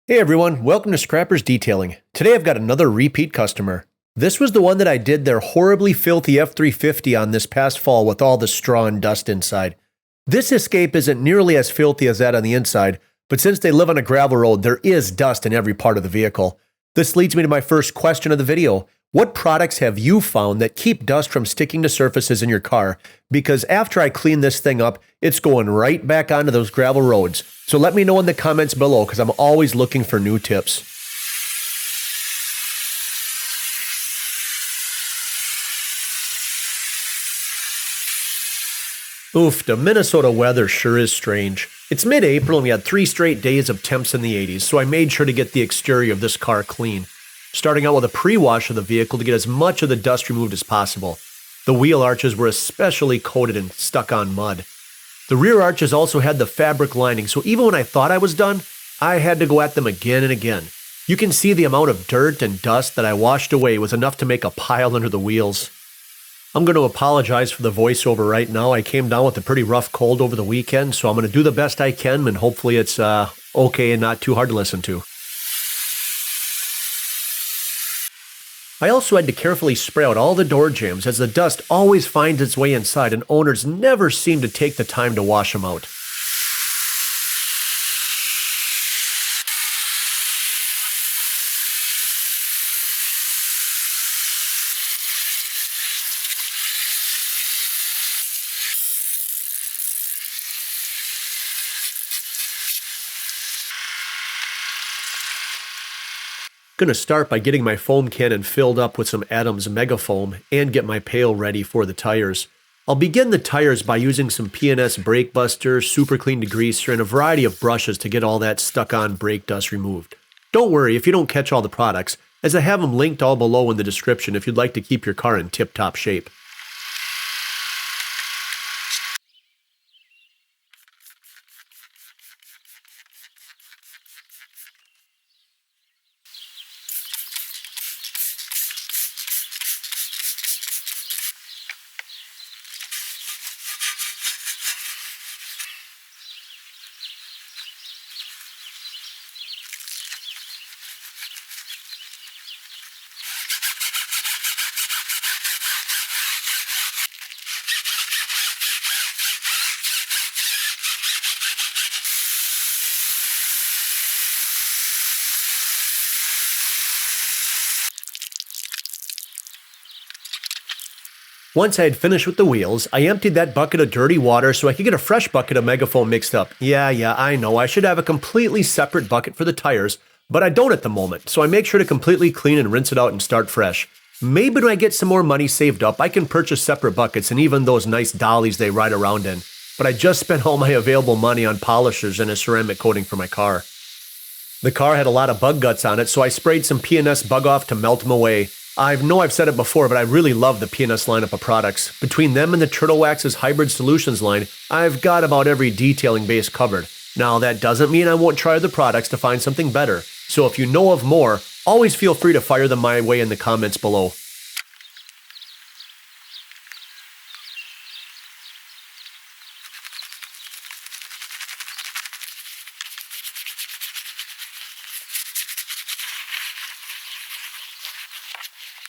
Hey everyone, welcome to Scrappers Detailing. Today I've got another repeat customer. This was the one that I did their horribly filthy F-350 on this past fall with all the straw and dust inside. This Escape isn't nearly as filthy as that on the inside, but since they live on a gravel road, there is dust in every part of the vehicle. This leads me to my first question of the video. What products have you found that keep dust from sticking to surfaces in your car? Because after I clean this thing up, it's going right back onto those gravel roads. So let me know in the comments below because I'm always looking for new tips. Oof, the Minnesota weather sure is strange. It's mid-April and we had 3 straight days of temps in the 80s, so I made sure to get the exterior of this car clean. Starting out with a pre-wash of the vehicle to get as much of the dust removed as possible. The wheel arches were especially coated and stuck on mud. The rear arches also had the fabric lining, so even when I thought I was done, I had to go at them again and again. You can see the amount of dirt and dust that I washed away was enough to make a pile under the wheels. I'm going to apologize for the voiceover right now. I came down with a pretty rough cold over the weekend, so I'm going to do the best I can, and hopefully it's okay and not too hard to listen to. I also had to carefully spray out all the door jambs as the dust always finds its way inside and owners never seem to take the time to wash them out. Gonna start by getting my foam cannon filled up with some Adams Mega Foam and get my pail ready for the tires. I'll begin the tires by using some P&S brake buster, super clean degreaser, and a variety of brushes to get all that stuck on brake dust removed. Don't worry if you don't catch all the products, as I have them linked all below in the description if you'd like to keep your car in tip-top shape. Once I had finished with the wheels, I emptied that bucket of dirty water so I could get a fresh bucket of Megafoam mixed up. Yeah, I know, I should have a completely separate bucket for the tires, but I don't at the moment, so I make sure to completely clean and rinse it out and start fresh. Maybe when I get some more money saved up, I can purchase separate buckets and even those nice dollies they ride around in, but I just spent all my available money on polishers and a ceramic coating for my car. The car had a lot of bug guts on it, so I sprayed some P&S Bug Off to melt them away. I know I've said it before, but I really love the P&S lineup of products. Between them and the Turtle Wax's Hybrid Solutions line, I've got about every detailing base covered. Now, that doesn't mean I won't try other products to find something better, so if you know of more, always feel free to fire them my way in the comments below.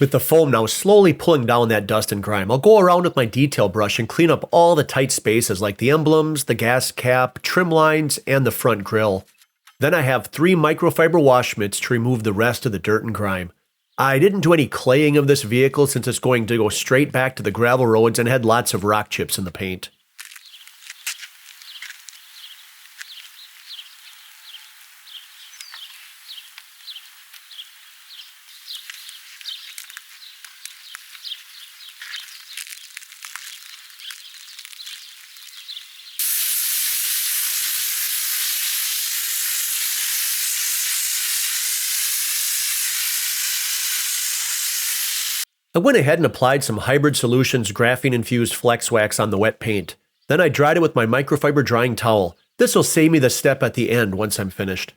With the foam now slowly pulling down that dust and grime, I'll go around with my detail brush and clean up all the tight spaces like the emblems, the gas cap, trim lines, and the front grille. Then I have 3 microfiber wash mitts to remove the rest of the dirt and grime. I didn't do any claying of this vehicle since it's going to go straight back to the gravel roads and had lots of rock chips in the paint. I went ahead and applied some Hybrid Solutions graphene-infused flex wax on the wet paint. Then I dried it with my microfiber drying towel. This will save me the step at the end once I'm finished.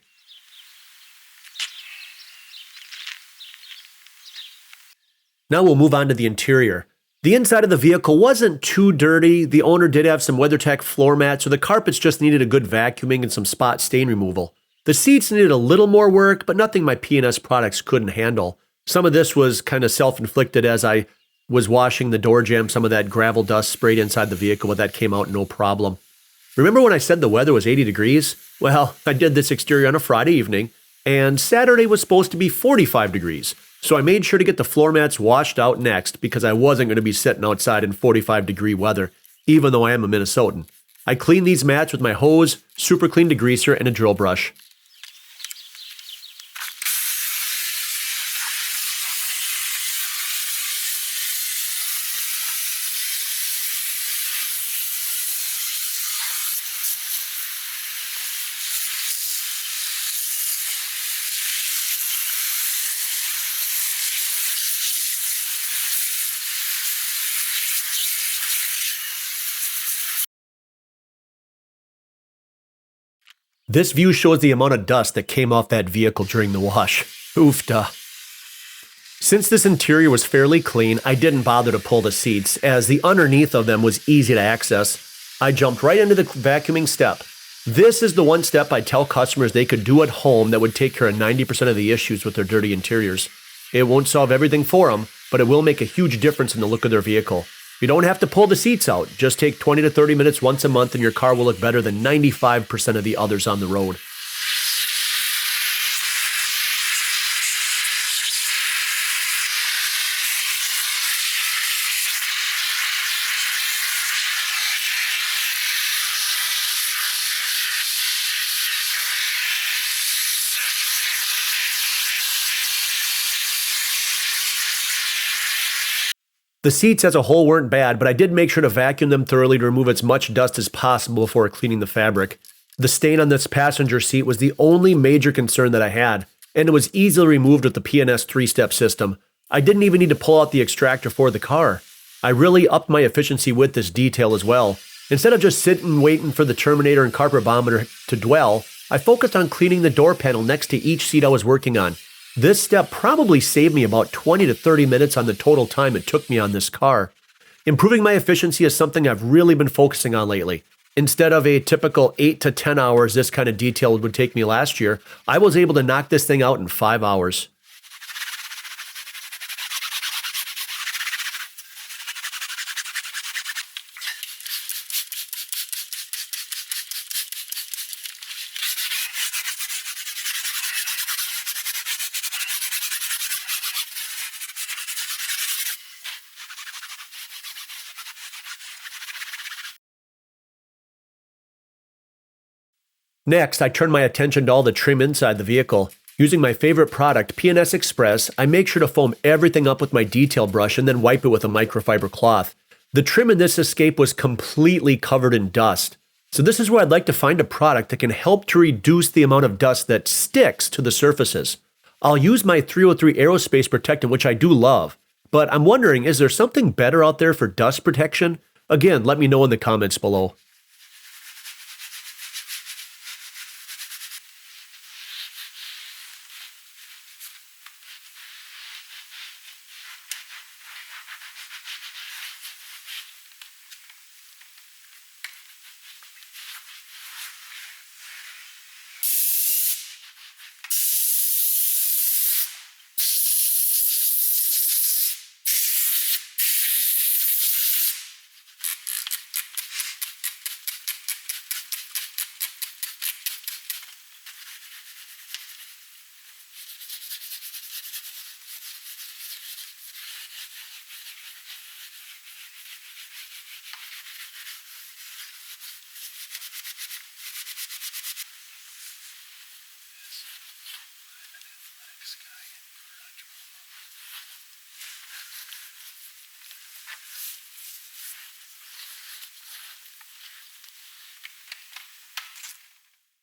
Now we'll move on to the interior. The inside of the vehicle wasn't too dirty. The owner did have some WeatherTech floor mats, so the carpets just needed a good vacuuming and some spot stain removal. The seats needed a little more work, but nothing my P&S products couldn't handle. Some of this was kind of self-inflicted as I was washing the door jamb. Some of that gravel dust sprayed inside the vehicle, but that came out no problem. Remember when I said the weather was 80 degrees? Well, I did this exterior on a Friday evening, and Saturday was supposed to be 45 degrees. So I made sure to get the floor mats washed out next because I wasn't going to be sitting outside in 45-degree weather, even though I am a Minnesotan. I cleaned these mats with my hose, super clean degreaser, and a drill brush. This view shows the amount of dust that came off that vehicle during the wash. Oofda. Since this interior was fairly clean, I didn't bother to pull the seats, as the underneath of them was easy to access. I jumped right into the vacuuming step. This is the one step I tell customers they could do at home that would take care of 90% of the issues with their dirty interiors. It won't solve everything for them, but it will make a huge difference in the look of their vehicle. You don't have to pull the seats out. Just take 20 to 30 minutes once a month and your car will look better than 95% of the others on the road. The seats as a whole weren't bad, but I did make sure to vacuum them thoroughly to remove as much dust as possible before cleaning the fabric. The stain on this passenger seat was the only major concern that I had, and it was easily removed with the P&S 3-step system. I didn't even need to pull out the extractor for the car. I really upped my efficiency with this detail as well. Instead of just sitting waiting for the Terminator and carpet bomber to dwell, I focused on cleaning the door panel next to each seat I was working on. This step probably saved me about 20 to 30 minutes on the total time it took me on this car. Improving my efficiency is something I've really been focusing on lately. Instead of a typical 8 to 10 hours this kind of detail would take me last year, I was able to knock this thing out in 5 hours. Next, I turn my attention to all the trim inside the vehicle. Using my favorite product, P&S Express, I make sure to foam everything up with my detail brush and then wipe it with a microfiber cloth. The trim in this Escape was completely covered in dust. So this is where I'd like to find a product that can help to reduce the amount of dust that sticks to the surfaces. I'll use my 303 aerospace protectant, which I do love, but I'm wondering, is there something better out there for dust protection? Again, let me know in the comments below.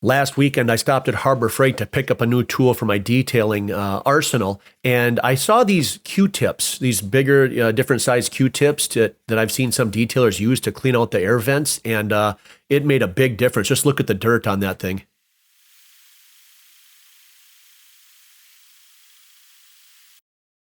Last weekend, I stopped at Harbor Freight to pick up a new tool for my detailing arsenal, and I saw these Q-tips, these bigger, different size Q-tips that I've seen some detailers use to clean out the air vents, and it made a big difference. Just look at the dirt on that thing.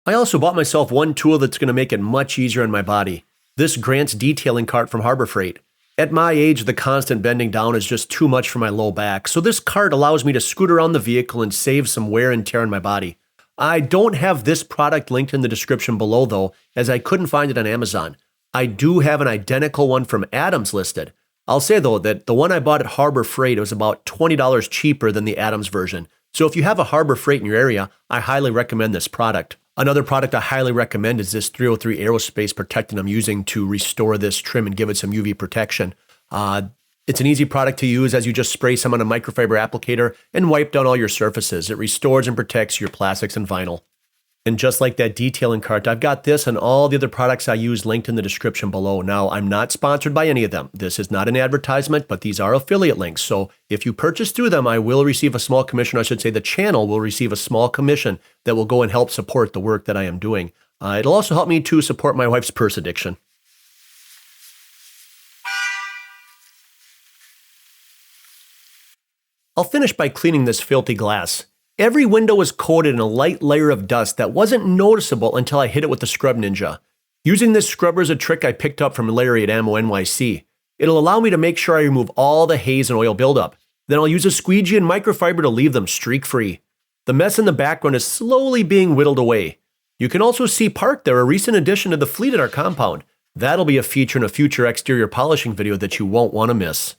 I also bought myself one tool that's going to make it much easier on my body. This Grant's detailing cart from Harbor Freight. At my age, the constant bending down is just too much for my low back, so this cart allows me to scoot around the vehicle and save some wear and tear on my body. I don't have this product linked in the description below though, as I couldn't find it on Amazon. I do have an identical one from Adams listed. I'll say though that the one I bought at Harbor Freight was about $20 cheaper than the Adams version. So if you have a Harbor Freight in your area, I highly recommend this product. Another product I highly recommend is this 303 Aerospace Protectant I'm using to restore this trim and give it some UV protection. It's an easy product to use as you just spray some on a microfiber applicator and wipe down all your surfaces. It restores and protects your plastics and vinyl. And just like that detailing cart, I've got this and all the other products I use linked in the description below. Now, I'm not sponsored by any of them. This is not an advertisement, but these are affiliate links. So if you purchase through them, I will receive a small commission. I should say the channel will receive a small commission that will go and help support the work that I am doing. It'll also help me to support my wife's purse addiction. I'll finish by cleaning this filthy glass. Every window was coated in a light layer of dust that wasn't noticeable until I hit it with the Scrub Ninja. Using this scrubber is a trick I picked up from Larry at Ammo NYC. It'll allow me to make sure I remove all the haze and oil buildup. Then I'll use a squeegee and microfiber to leave them streak-free. The mess in the background is slowly being whittled away. You can also see parked there a recent addition to the fleet at our compound. That'll be a feature in a future exterior polishing video that you won't want to miss.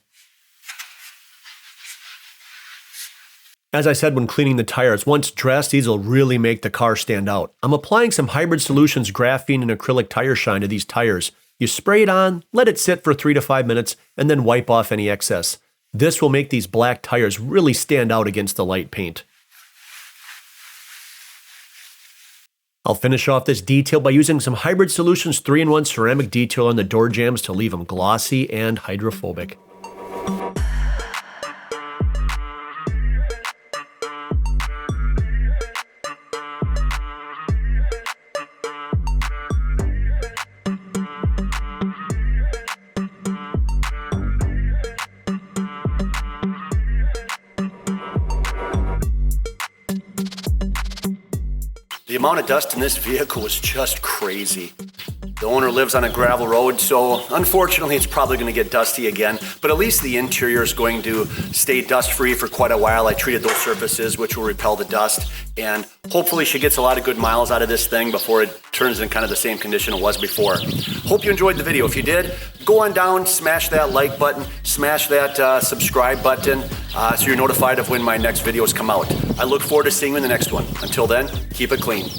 As I said when cleaning the tires, once dressed, these will really make the car stand out. I'm applying some Hybrid Solutions graphene and acrylic tire shine to these tires. You spray it on, let it sit for 3 to 5 minutes, and then wipe off any excess. This will make these black tires really stand out against the light paint. I'll finish off this detail by using some Hybrid Solutions 3-in-1 ceramic detail on the door jambs to leave them glossy and hydrophobic. The amount of dust in this vehicle is just crazy. The owner lives on a gravel road, so unfortunately it's probably going to get dusty again, but at least the interior is going to stay dust-free for quite a while. I treated those surfaces, which will repel the dust, and hopefully she gets a lot of good miles out of this thing before it turns in kind of the same condition it was before. Hope you enjoyed the video. If you did, go on down, smash that like button, smash that subscribe button, so you're notified of when my next videos come out. I look forward to seeing you in the next one. Until then, keep it clean.